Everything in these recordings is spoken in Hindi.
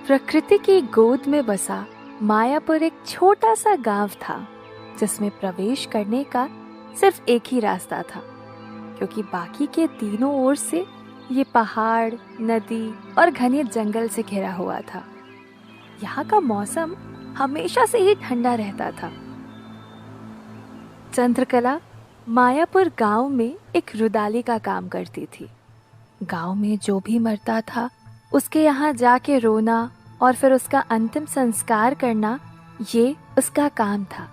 प्रकृति की गोद में बसा मायापुर एक छोटा सा गांव था जिसमें प्रवेश करने का सिर्फ एक ही रास्ता था, क्योंकि बाकी के तीनों ओर से ये पहाड़, नदी और घने जंगल से घिरा हुआ था। यहाँ का मौसम हमेशा से ही ठंडा रहता था। चंद्रकला मायापुर गांव में एक रुदाली का काम करती थी। गांव में जो भी मरता था उसके यहाँ जाके रोना और फिर उसका अंतिम संस्कार करना, ये उसका काम था।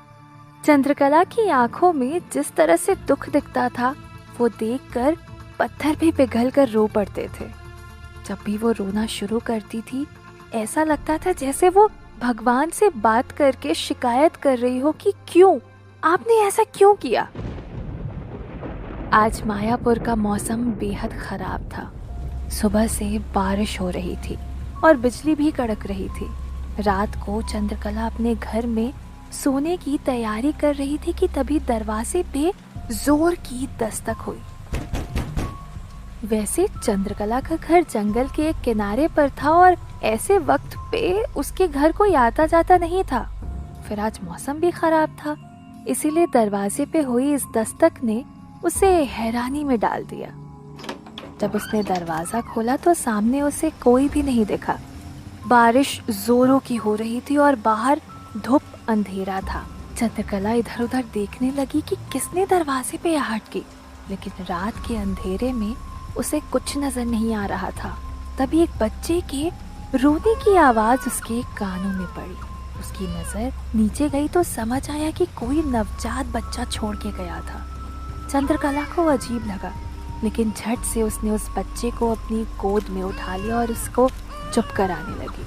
चंद्रकला की आंखों में जिस तरह से दुख दिखता था वो देखकर पत्थर भी पिघल कर रो पड़ते थे। जब भी वो रोना शुरू करती थी ऐसा लगता था जैसे वो भगवान से बात करके शिकायत कर रही हो कि क्यों, आपने ऐसा क्यों किया। आज मायापुर का मौसम बेहद खराब था। सुबह से बारिश हो रही थी और बिजली भी कड़क रही थी। रात को चंद्रकला अपने घर में सोने की तैयारी कर रही थी कि तभी दरवाजे पे जोर की दस्तक हुई। वैसे चंद्रकला का घर जंगल के एक किनारे पर था और ऐसे वक्त पे उसके घर कोई आता जाता नहीं था। फिर आज मौसम भी खराब था, इसीलिए दरवाजे पे हुई इस दस्तक ने उसे हैरानी में डाल दिया। जब उसने दरवाजा खोला तो सामने उसे कोई भी नहीं दिखा। बारिश जोरों की हो रही थी और बाहर धूप अंधेरा था। चंद्रकला इधर उधर देखने लगी कि किसने दरवाजे पे आहट की, लेकिन रात के अंधेरे में उसे कुछ नजर नहीं आ रहा था। तभी एक बच्चे के रोने की आवाज उसके कानों में पड़ी। उसकी नजर नीचे गई तो समझ आया कि कोई नवजात बच्चा छोड़ के गया था। चंद्रकला को अजीब लगा, लेकिन झट से उसने उस बच्चे को अपनी गोद में उठा लिया और उसको चुप कराने लगी।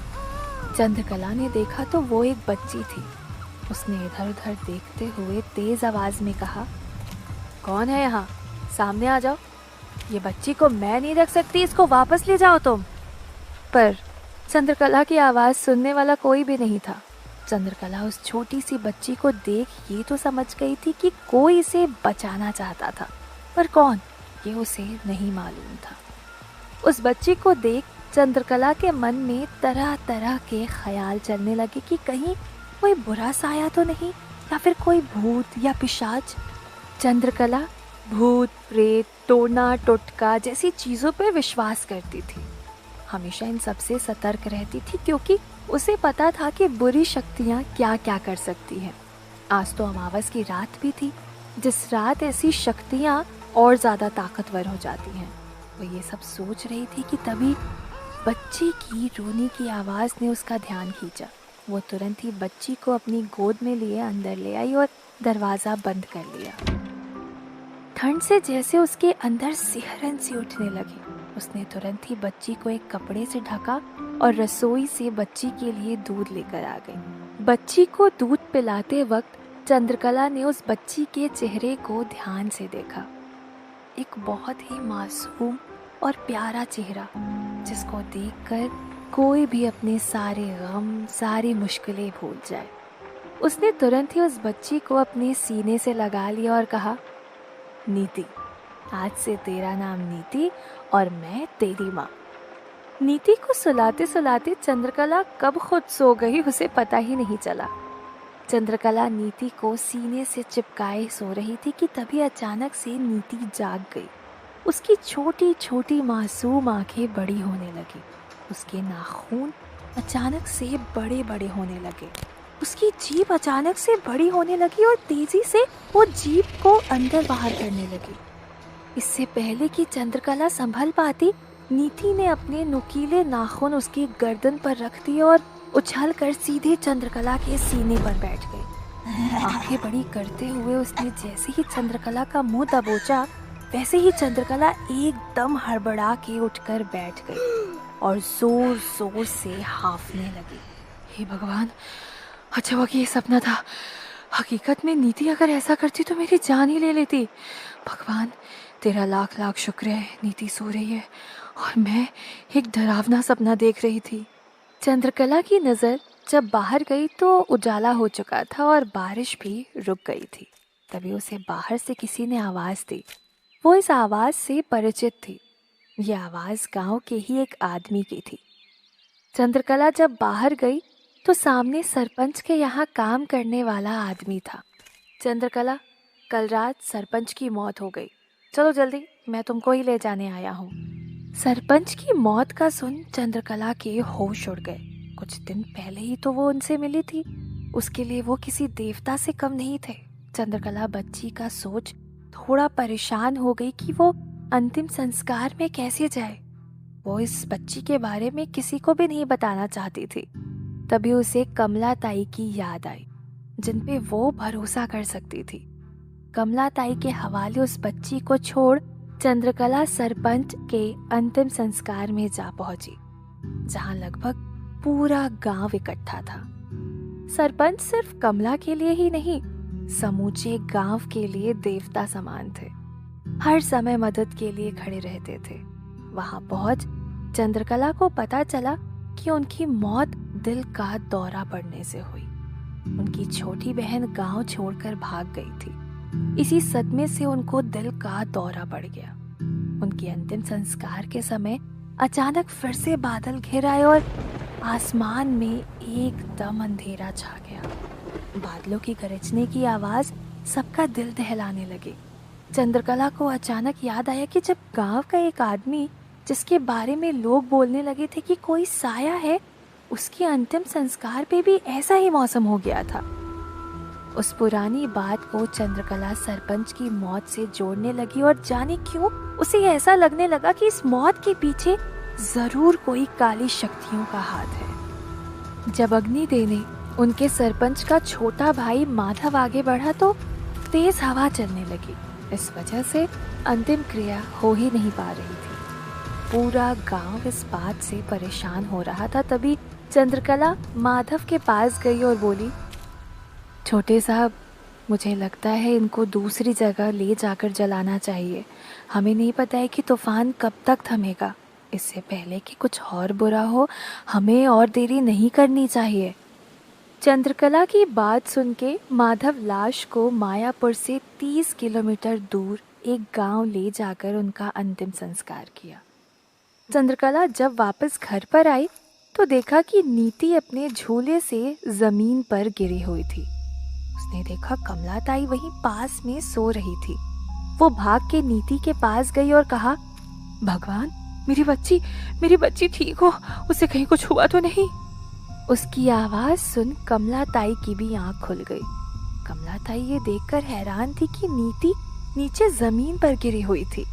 चंद्रकला ने देखा तो वो एक बच्ची थी। उसने इधर उधर देखते हुए तेज आवाज में कहा, कौन है यहाँ? सामने आ जाओ। ये बच्ची को मैं नहीं रख सकती, इसको वापस ले जाओ तुम। पर चंद्रकला की आवाज सुनने वाला कोई भी नहीं था। चंद्रकला उस छोटी सी बच्ची को देख ये तो समझ गई थी कि कोई इसे बचाना चाहता था, पर कौन ये उसे नहीं मालूम था। उस बच्ची को देख चंद्रकला के मन में तरह तरह के ख्याल चलने लगे कि कहीं कोई बुरा साया तो नहीं, या फिर कोई भूत या पिशाच। चंद्रकला भूत, प्रेत, टोना टोटका जैसी चीजों पर विश्वास करती थी। हमेशा इन सबसे सतर्क रहती थी, क्योंकि उसे पता था कि बुरी शक्तियाँ क्या क्या कर सकती हैं। आज तो अमावस की रात भी थी, जिस रात ऐसी शक्तियाँ और ज्यादा ताकतवर हो जाती हैं। वो ये सब सोच रही थी कि तभी बच्ची की रोने की आवाज ने उसका ध्यान खींचा। वो तुरंत ही बच्ची को अपनी गोद में लिए अंदर ले आई और दरवाजा बंद कर लिया। ठंड से जैसे उसके अंदर सिहरन सी उठने लगी। उसने तुरंत ही बच्ची को एक कपड़े से ढका और रसोई से बच्ची के लिए दूध लेकर आ गई। बच्ची को दूध पिलाते वक्त चंद्रकला ने उस बच्ची के चेहरे को ध्यान से देखा। एक बहुत ही मासूम और प्यारा चेहरा, जिसको देखकर कोई भी अपने सारे गम, सारी मुश्किलें भूल जाए। उसने तुरंत ही उस बच्ची को अपने सीने से लगा लिया और कहा, नीति, आज से तेरा नाम नीति और मैं तेरी माँ। नीति को सुलाते सुलाते चंद्रकला कब खुद सो गई उसे पता ही नहीं चला। चंद्रकला नीति को सीने से चिपकाए सो रही थी कि तभी अचानक से नीति जाग गई। उसकी छोटी छोटी मासूम आंखें बड़ी होने लगी। उसके नाखून अचानक से बड़े बड़े होने लगे। उसकी जीभ अचानक से बड़ी होने लगी और तेजी से वो जीभ को अंदर बाहर करने लगी। इससे पहले कि चंद्रकला संभल पाती, नीति ने अपने नुकीले नाखून उसकी गर्दन पर रख दिए और उछल कर सीधे चंद्रकला के सीने पर बैठ गई। आंखें बड़ी करते हुए उसने जैसे ही चंद्रकला का मुंह दबोचा, वैसे ही चंद्रकला एकदम हड़बड़ा के उठकर बैठ गई और जोर जोर से हांफने लगी। हे भगवान, अच्छा हुआ कि ये सपना था। हकीकत में नीति अगर ऐसा करती तो मेरी जान ही ले लेती। भगवान, तेरा लाख लाख शुक्र है, नीति सो रही है और मैं एक डरावना सपना देख रही थी। चंद्रकला की नज़र जब बाहर गई तो उजाला हो चुका था और बारिश भी रुक गई थी। तभी उसे बाहर से किसी ने आवाज़ दी। वो इस आवाज़ से परिचित थी। ये आवाज़ गांव के ही एक आदमी की थी। चंद्रकला जब बाहर गई तो सामने सरपंच के यहाँ काम करने वाला आदमी था। चंद्रकला, कल रात सरपंच की मौत हो गई, चलो जल्दी, मैं तुमको ही ले जाने आया हूँ। सरपंच की मौत का सुन चंद्रकला के होश उड़ गए। कुछ दिन पहले ही तो वो उनसे मिली थी, उसके लिए वो किसी देवता से कम नहीं थे। चंद्रकला बच्ची का सोच थोड़ा परेशान हो गई कि वो अंतिम संस्कार में कैसे जाए। वो इस बच्ची के बारे में किसी को भी नहीं बताना चाहती थी। तभी उसे कमला ताई की याद आई, जिन पे वो भरोसा कर सकती थी। कमला ताई के हवाले उस बच्ची को छोड़ चंद्रकला सरपंच के अंतिम संस्कार में जा पहुंची, जहां लगभग पूरा गांव इकट्ठा था। सरपंच सिर्फ कमला के लिए ही नहीं, समूचे गांव के लिए देवता समान थे। हर समय मदद के लिए खड़े रहते थे। वहां पहुंच चंद्रकला को पता चला कि उनकी मौत दिल का दौरा पड़ने से हुई। उनकी छोटी बहन गांव छोड़कर भाग गई थी। इसी सदमे से उनको दिल का दौरा पड़ गया। उनके अंतिम संस्कार के समय अचानक फिर से बादल घिर आए और आसमान में एकदम अंधेरा छा गया। बादलों की गरजने की आवाज सबका दिल दहलाने लगी। चंद्रकला को अचानक याद आया कि जब गांव का एक आदमी, जिसके बारे में लोग बोलने लगे थे कि कोई साया है, उसके अंतिम संस्कार पे भी ऐसा ही मौसम हो गया था। उस पुरानी बात को चंद्रकला सरपंच की मौत से जोड़ने लगी और जाने क्यों उसे ऐसा लगने लगा कि इस मौत के पीछे जरूर कोई काली शक्तियों का हाथ है। जब अग्नि देने उनके सरपंच का छोटा भाई माधव आगे बढ़ा तो तेज हवा चलने लगी। इस वजह से अंतिम क्रिया हो ही नहीं पा रही थी। पूरा गांव इस बात से परेशान हो रहा था। तभी चंद्रकला माधव के पास गई और बोली, छोटे साहब, मुझे लगता है इनको दूसरी जगह ले जाकर जलाना चाहिए। हमें नहीं पता है कि तूफान कब तक थमेगा। इससे पहले कि कुछ और बुरा हो, हमें और देरी नहीं करनी चाहिए। चंद्रकला की बात सुन के माधव लाश को मायापुर से 30 किलोमीटर दूर एक गांव ले जाकर उनका अंतिम संस्कार किया। चंद्रकला जब वापस घर पर आई तो देखा कि नीति अपने झूले से जमीन पर गिरी हुई थी। उसने देखा कमला ताई वहीं पास में सो रही थी। वो भाग के नीति के पास गई और कहा, भगवान, मेरी बच्ची ठीक हो, उसे कहीं कुछ हुआ तो नहीं। उसकी आवाज सुन कमला ताई की भी आंख खुल गई। कमला ताई ये देखकर हैरान थी कि नीति नीचे जमीन पर गिरी हुई थी।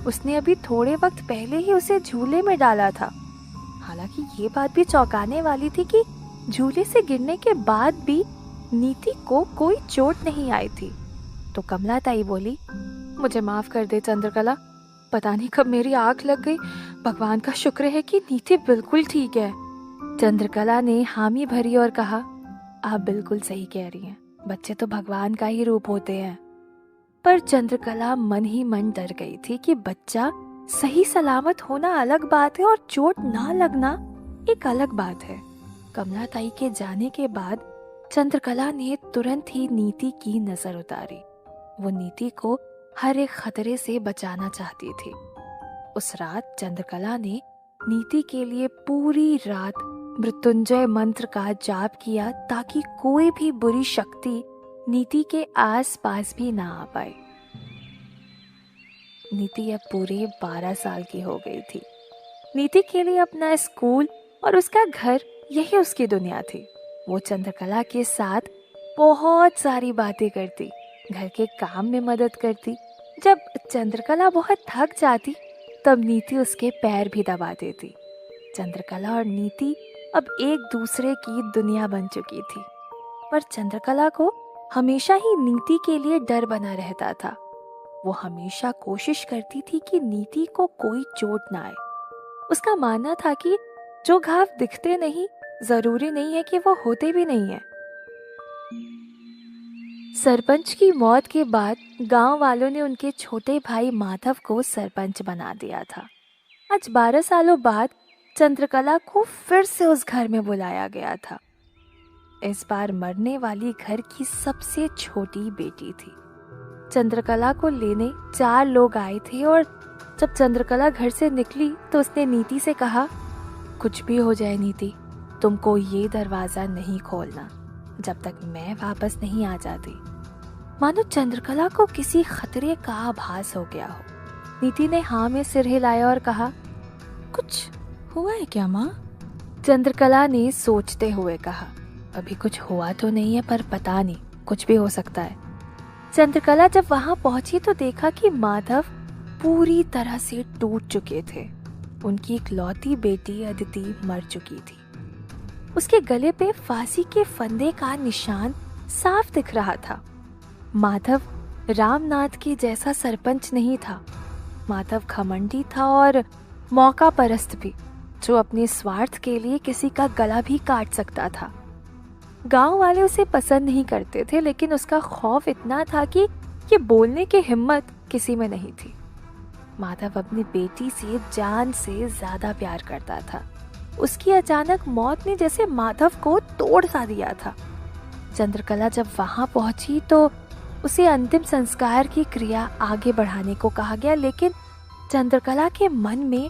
उसने अभी थोड़े वक्त पहले ही उसे झूले में डाला था। हालांकि ये बात भी चौंकाने वाली थी कि झूले से गिरने के बाद भी नीति को कोई चोट नहीं आई थी। तो कमला ताई बोली, मुझे माफ कर दे चंद्रकला, पता नहीं कब मेरी आंख लग गई। भगवान का शुक्र है कि नीति बिल्कुल ठीक है। चंद्रकला ने हामी भरी और कहा, आप बिल्कुल सही कह रही हैं, बच्चे तो भगवान का ही रूप होते हैं। पर चंद्रकला मन ही मन डर गई थी कि बच्चा सही सलामत होना अलग बात है और चोट ना लगना एक अलग बात है। कमला ताई के जाने के बाद चंद्रकला ने तुरंत ही नीति की नजर उतारी। वो नीति को हर एक खतरे से बचाना चाहती थी। उस रात चंद्रकला ने नीति के लिए पूरी रात मृत्युंजय मंत्र का जाप किया ताकि कोई भी बुरी शक्ति नीति के आसपास भी ना आ पाए। नीति अब पूरे 12 साल की हो गई थी। नीति के लिए अपना स्कूल और उसका घर यही उसकी दुनिया थी। वो चंद्रकला के साथ बहुत सारी बातें करती, घर के काम में मदद करती। जब चंद्रकला बहुत थक जाती तब नीति उसके पैर भी दबा देती। चंद्रकला और नीति अब एक दूसरे की दुनिया बन चुकी थी। पर चंद्रकला को हमेशा ही नीति के लिए डर बना रहता था। वो हमेशा कोशिश करती थी कि नीति को कोई चोट ना आए। उसका मानना था कि जो घाव दिखते नहीं, जरूरी नहीं है कि वो होते भी नहीं है। सरपंच की मौत के बाद गांव वालों ने उनके छोटे भाई माधव को सरपंच बना दिया था। आज 12 सालों बाद चंद्रकला को फिर से उस घर में बुलाया गया था। इस बार मरने वाली घर की सबसे छोटी बेटी थी। चंद्रकला को लेने 4 लोग आए थे और जब चंद्रकला घर से निकली तो उसने नीति से कहा, कुछ भी हो जाए नीति, तुमको ये दरवाजा नहीं खोलना जब तक मैं वापस नहीं आ जाती। मानो चंद्रकला को किसी खतरे का आभास हो गया हो। नीति ने हाँ में सिर हिलाया और कहा, कुछ हुआ है क्या माँ? चंद्रकला ने सोचते हुए कहा, अभी कुछ हुआ तो नहीं है, पर पता नहीं, कुछ भी हो सकता है। चंद्रकला जब वहां पहुंची तो देखा कि माधव पूरी तरह से टूट चुके थे। उनकी इकलौती बेटी अदिति मर चुकी थी। उसके गले पे फांसी के फंदे का निशान साफ दिख रहा था। माधव रामनाथ के जैसा सरपंच नहीं था। माधव घमंडी था और मौका परस्त भी, जो अपने स्वार्थ के लिए किसी का गला भी काट सकता था। गांव वाले उसे पसंद नहीं करते थे, लेकिन उसका खौफ इतना था कि ये बोलने की हिम्मत किसी में नहीं थी। माधव अपनी बेटी से जान से ज्यादा प्यार करता था। उसकी अचानक मौत ने जैसे माधव को तोड़ सा दिया था। चंद्रकला जब वहां पहुंची तो उसे अंतिम संस्कार की क्रिया आगे बढ़ाने को कहा गया, लेकिन चंद्रकला के मन में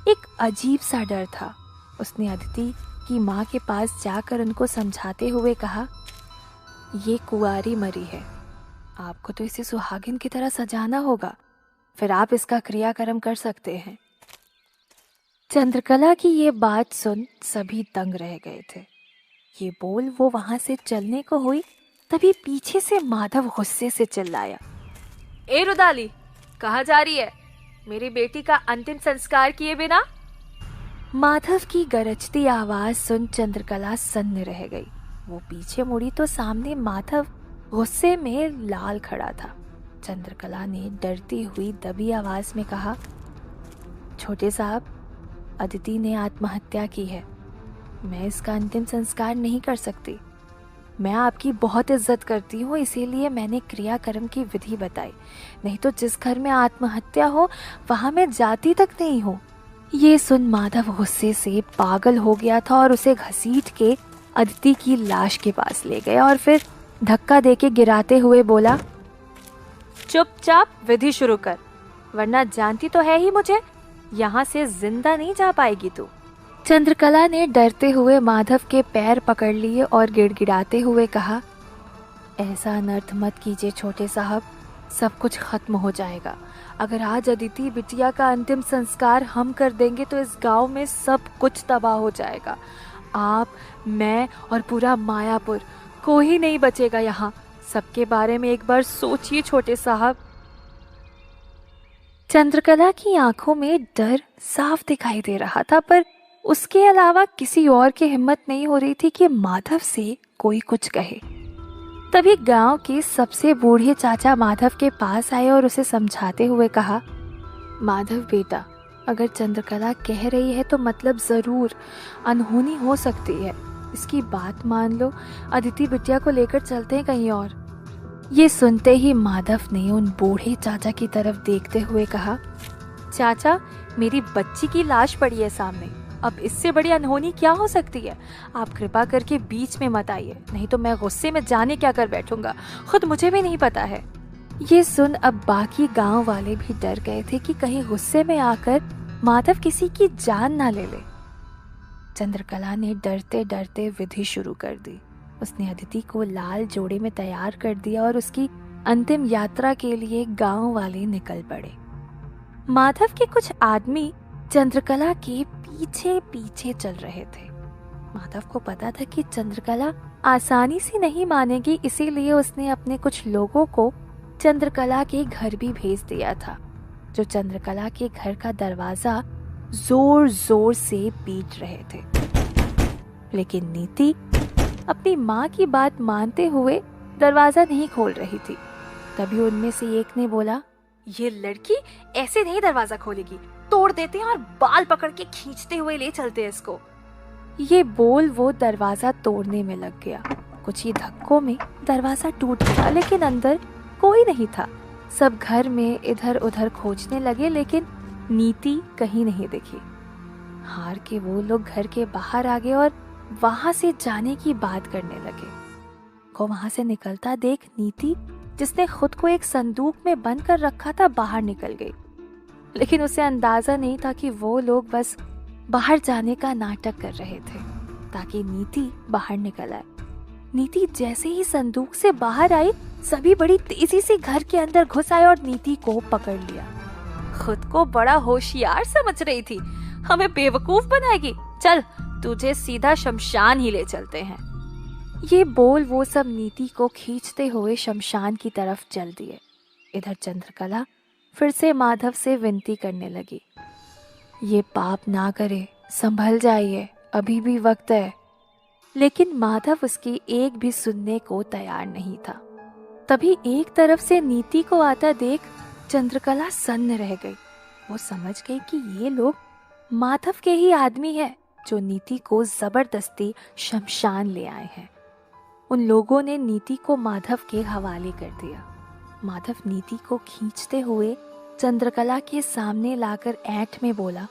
एक अजीब सा डर था। उसने अदिति की माँ के पास जाकर उनको समझाते हुए कहा, ये कुंवारी मरी है, आपको तो इसे सुहागिन की तरह सजाना होगा, फिर आप इसका क्रियाक्रम कर सकते हैं। चंद्रकला की ये बात सुन सभी दंग रह गए थे। ये बोल वो वहां से चलने को हुई, तभी पीछे से माधव गुस्से से चिल्लाया, ए रुदाली, कहाँ जा रही है? मेरी बेटी का अंतिम संस्कार किए बिना? माधव की गरजती आवाज सुन चंद्रकला सन्न रह गई। वो पीछे मुड़ी तो सामने माधव गुस्से में लाल खड़ा था। चंद्रकला ने डरती हुई दबी आवाज में कहा, छोटे साहब, अदिति ने आत्महत्या की है, मैं इसका अंतिम संस्कार नहीं कर सकती। मैं आपकी बहुत इज्जत करती हूँ, इसीलिए मैंने क्रियाक्रम की विधि बताई, नहीं तो जिस घर में आत्महत्या हो वहां मैं जाती तक नहीं हूँ। ये सुन माधव गुस्से से पागल हो गया था और उसे घसीट के अदिति की लाश के पास ले गया और फिर धक्का देके गिराते हुए बोला, चुपचाप विधि शुरू कर, वरना जानती तो है ही मुझे, यहाँ से जिंदा नहीं जा पाएगी तू। चंद्रकला ने डरते हुए माधव के पैर पकड़ लिए और गिड़गिड़ाते हुए कहा, ऐसा अनर्थ मत कीजिए छोटे साहब, सब कुछ खत्म हो जाएगा। अगर आज अदिति बिटिया का अंतिम संस्कार हम कर देंगे तो इस गांव में सब कुछ तबाह हो जाएगा। आप, मैं और पूरा मायापुर, कोई नहीं बचेगा यहाँ। सबके बारे में एक बार सोचिए छोटे साहब। चंद्रकला की आंखों में डर साफ दिखाई दे रहा था, पर उसके अलावा किसी और की हिम्मत नहीं हो रही थी कि माधव से कोई कुछ कहे। तभी गांव के सबसे बूढ़े चाचा माधव के पास आए और उसे समझाते हुए कहा, माधव बेटा, अगर चंद्रकला कह रही है तो मतलब जरूर अनहोनी हो सकती है, इसकी बात मान लो, अदिति बिटिया को लेकर चलते हैं कहीं और। ये सुनते ही माधव ने उन बूढ़े चाचा की तरफ देखते हुए कहा, चाचा, मेरी बच्ची की लाश पड़ी है सामने, अब इससे बड़ी अनहोनी क्या हो सकती है? आप कृपा करके बीच में मत आइए, नहीं तो मैं गुस्से में जाने क्या कर बैठूंगा, खुद मुझे भी नहीं पता है। ये सुन अब बाकी गांव वाले भी डर गए थे कि कहीं गुस्से में आकर माधव किसी की जान ना ले ले। चंद्रकला ने डरते डरते विधि शुरू कर दी। उसने अदिति को लाल जोड़े में तैयार कर दिया और उसकी अंतिम यात्रा के लिए गांव वाले निकल पड़े। माधव के कुछ आदमी चंद्रकला के पीछे पीछे चल रहे थे। माधव को पता था कि चंद्रकला आसानी से नहीं मानेगी, इसीलिए उसने अपने कुछ लोगों को चंद्रकला के घर भी भेज दिया था, जो चंद्रकला के घर का दरवाजा जोर जोर से पीट रहे थे। लेकिन नीति अपनी माँ की बात मानते हुए दरवाजा नहीं खोल रही थी। तभी उनमें से एक ने बोला, ये लड़की ऐसे नहीं दरवाजा खोलेगी, तोड़ देते हैं और बाल पकड़ के खींचते हुए ले चलते हैं इसको। ये बोल वो दरवाजा तोड़ने में लग गया। कुछ ही धक्कों में दरवाजा टूट गया, लेकिन अंदर कोई नहीं था। सब घर में इधर उधर खोजने लगे, लेकिन नीति कहीं नहीं दिखी। हार के वो लोग घर के बाहर आ गए और वहां से जाने की बात करने लगे। को वहां से निकलता देख नीति, जिसने खुद को एक संदूक में बंद कर रखा था, बाहर निकल गई। लेकिन उसे अंदाजा नहीं था कि वो लोग बस बाहर जाने का नाटक कर रहे थे ताकि नीति बाहर निकल आए। नीति जैसे ही संदूक से बाहर आई, सभी बड़ी तेजी से घर के अंदर घुस आए और नीति को पकड़ लिया। खुद को बड़ा होशियार समझ रही थी, हमें बेवकूफ बनाएगी, चल तुझे सीधा शमशान ही ले चलते हैं। ये बोल वो सब नीति को खींचते हुए शमशान की तरफ चल दिए। इधर चंद्रकला फिर से माधव से विनती करने लगी, ये पाप ना करे, संभल जाइए, अभी भी वक्त है। लेकिन माधव उसकी एक भी सुनने को तैयार नहीं था। तभी एक तरफ से नीति को आता देख चंद्रकला सन्न रह गई। वो समझ गई कि ये लोग माधव के ही आदमी हैं जो नीति को जबरदस्ती शमशान ले आए हैं। उन लोगों ने नीति को माधव के हवाले कर दिया। माधव नीति को खींचते हुए चंद्रकला के सामने लाकर ऐंठ में बोला,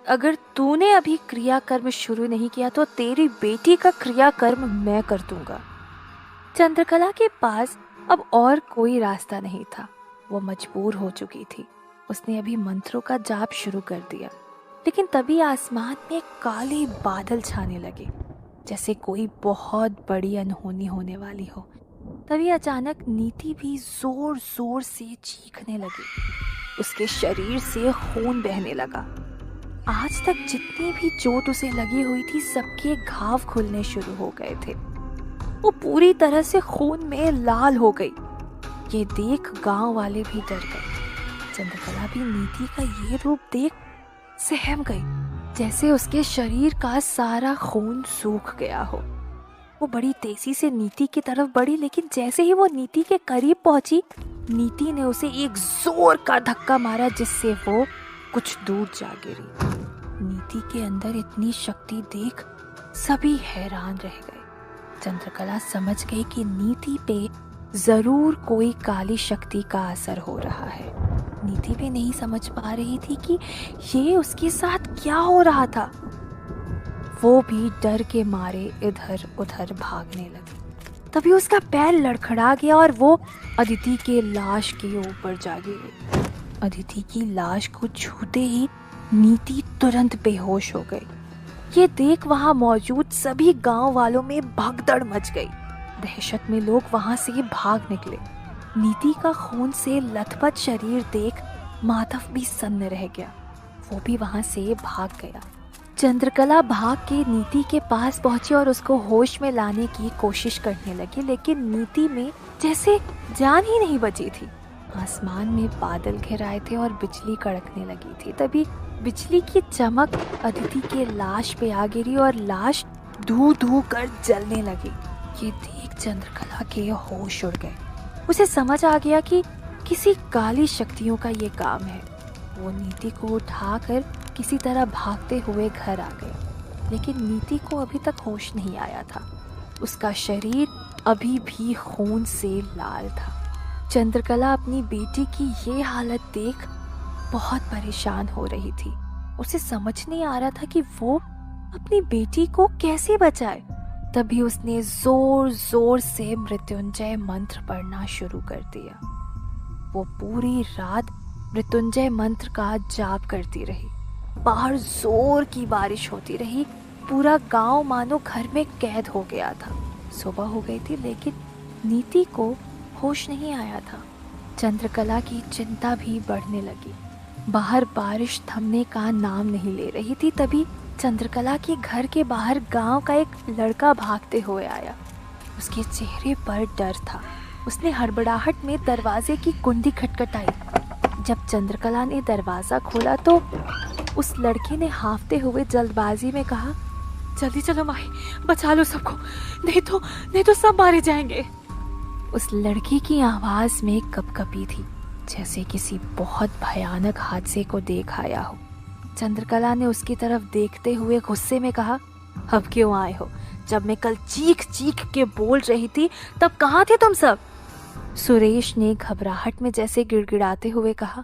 अगर तूने अभी क्रियाकर्म शुरू नहीं किया तो तेरी बेटी का क्रियाकर्म मैं कर दूंगा। चंद्रकला के पास अब और कोई रास्ता नहीं था, वो मजबूर हो चुकी थी। उसने अभी मंत्रों का जाप शुरू कर दिया, लेकिन तभी आसमान में काले बादल छाने लगे, जैसे कोई बहुत बड़ी अनहोनी होने वाली हो। तभी अचानक नीति भी जोर जोर से चीखने लगी। उसके शरीर से खून बहने लगा। आज तक जितनी भी चोट उसे लगी हुई थी, सबके घाव खुलने शुरू हो गए थे। वो पूरी तरह से खून में लाल हो गई। ये देख गांव वाले भी डर गए। चंद्रकला भी नीति का ये रूप देख सहम गई, जैसे उसके शरीर का सारा खून सूख गया हो। वो बड़ी तेजी से नीति की तरफ बढ़ी, लेकिन जैसे ही वो नीति के करीब पहुंची, नीति ने उसे एक जोर का धक्का मारा, जिससे वो कुछ दूर जा गिरी। नीति के अंदर इतनी शक्ति देख सभी हैरान रह गए। चंद्रकला समझ गई कि नीति पे जरूर कोई काली शक्ति का असर हो रहा है। नीति भी नहीं समझ पा रही थी कि ये उसके साथ क्या हो रहा था। वो भी डर के मारे इधर उधर भागने लगी। तभी उसका पैर लड़खड़ा गया और वो अदिति के लाश के ऊपर जा गिरी। अदिति की लाश को छूते ही नीति तुरंत बेहोश हो गई। ये देख वहां मौजूद सभी गांव वालों में भगदड़ मच गई। दहशत में लोग वहां से भाग निकले। नीति का खून से लथपथ शरीर देख माधव भी सन्न रह गया। वो भी वहां से भाग गया। चंद्रकला भाग के नीति के पास पहुंची और उसको होश में लाने की कोशिश करने लगी, लेकिन नीति में जैसे जान ही नहीं बची थी। आसमान में बादल घिर आए थे और बिजली कड़कने लगी थी। तभी बिजली की चमक अदिति के लाश पे आ गिरी और लाश धू धू कर जलने लगी। ये देख चंद्रकला के होश उड़ गए। उसे समझ आ गया कि किसी काली शक्तियों का ये काम है। वो नीति को उठाकर किसी तरह भागते हुए घर आ गए, लेकिन नीति को अभी तक होश नहीं आया था। उसका शरीर अभी भी खून से लाल था। चंद्रकला अपनी बेटी की ये हालत देख बहुत परेशान हो रही थी। उसे समझ नहीं आ रहा था कि वो अपनी बेटी को कैसे बचाए। तभी उसने जोर जोर से मृत्युंजय मंत्र पढ़ना शुरू कर दिया। वो पूरी रात मृत्युंजय मंत्र का जाप करती रही। बाहर जोर की बारिश होती रही। पूरा गांव मानो घर में कैद हो गया था। सुबह हो गई थी, लेकिन नीति को होश नहीं आया था। चंद्रकला की चिंता भी बढ़ने लगी। बाहर बारिश थमने का नाम नहीं ले रही थी। तभी चंद्रकला के घर के बाहर गांव का एक लड़का भागते हुए आया। उसके चेहरे पर डर था। उसने हड़बड़ाहट में दरवाजे की कुंडी खटखटाई। जब चंद्रकला ने दरवाजा खोला तो उस लड़के ने हांफते हुए जल्दबाजी में कहा, जल्दी चलो माई, बचा लो सबको, नहीं तो सब मारे जाएंगे। उस लड़की की आवाज में कपकपी थी, जैसे किसी बहुत भयानक हादसे को देख आया हो। चंद्रकला ने उसकी तरफ देखते हुए गुस्से में कहा, अब क्यों आए हो? जब मैं कल चीख चीख के बोल रही थी तब कहाँ थे तुम सब? सुरेश ने घबराहट में जैसे गिड़गिड़ाते हुए कहा,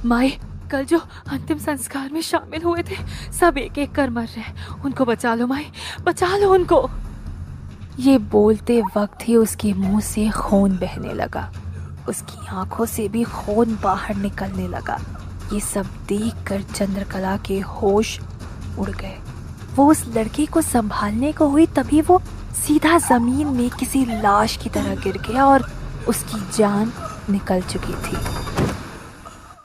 माई, कल जो अंतिम संस्कार में शामिल हुए थे सब एक एक कर मर रहे, उनको बचा लो माई, बचा लो उनको। ये बोलते वक्त ही उसके मुंह से खून बहने लगा। उसकी आंखों से भी खून बाहर निकलने लगा। ये सब देखकर चंद्रकला के होश उड़ गए। वो उस लड़की को संभालने को हुई तभी वो सीधा जमीन में किसी लाश की तरह गिर गया और उसकी जान निकल चुकी थी।